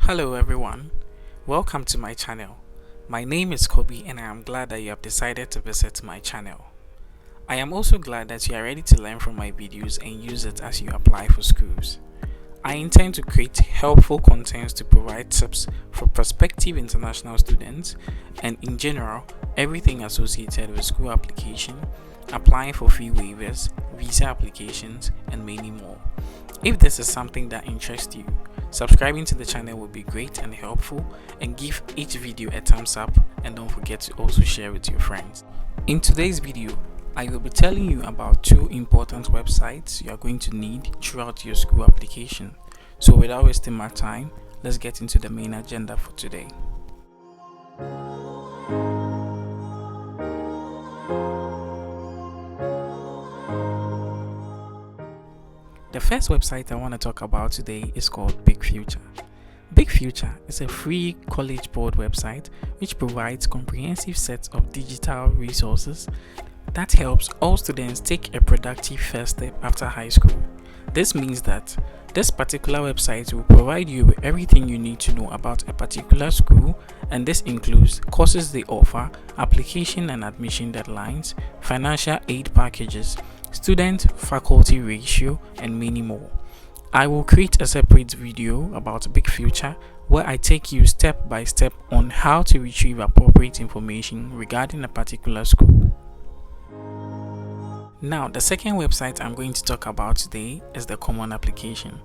Hello everyone, welcome to my channel. My name is Kobe and I am glad that you have decided to visit my channel. I am also glad that you are ready to learn from my videos and use it as you apply for schools. I intend to create helpful contents to provide tips for prospective international students and in general everything associated with school application, applying for fee waivers, visa applications and many more. If this is something that interests you, subscribing to the channel would be great and helpful, and give each video a thumbs up and don't forget to also share with your friends. In today's video, I will be telling you about two important websites you are going to need throughout your school application. So without wasting my time, let's get into the main agenda for today. The first website I want to talk about today is called Big Future. Big Future is a free college board website which provides comprehensive sets of digital resources that helps all students take a productive first step after high school. This means that this particular website will provide you with everything you need to know about a particular school, and this includes courses they offer, application and admission deadlines, financial aid packages, student-faculty ratio, and many more. I will create a separate video about Big Future where I take you step by step on how to retrieve appropriate information regarding a particular school. Now, the second website I'm going to talk about today is the Common Application.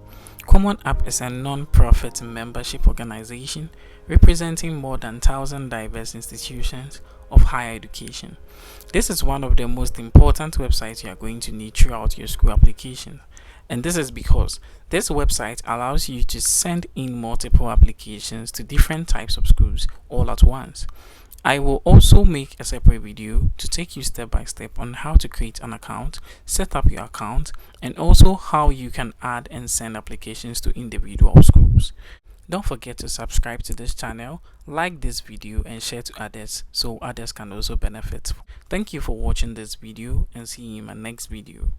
Common App is a non-profit membership organization representing more than 1,000 diverse institutions of higher education. This is one of the most important websites you are going to need throughout your school application. And this is because this website allows you to send in multiple applications to different types of schools all at once. I will also make a separate video to take you step by step on how to create an account, set up your account, and also how you can add and send applications to individual schools. Don't forget to subscribe to this channel, like this video and share to others so others can also benefit. Thank you for watching this video and see you in my next video.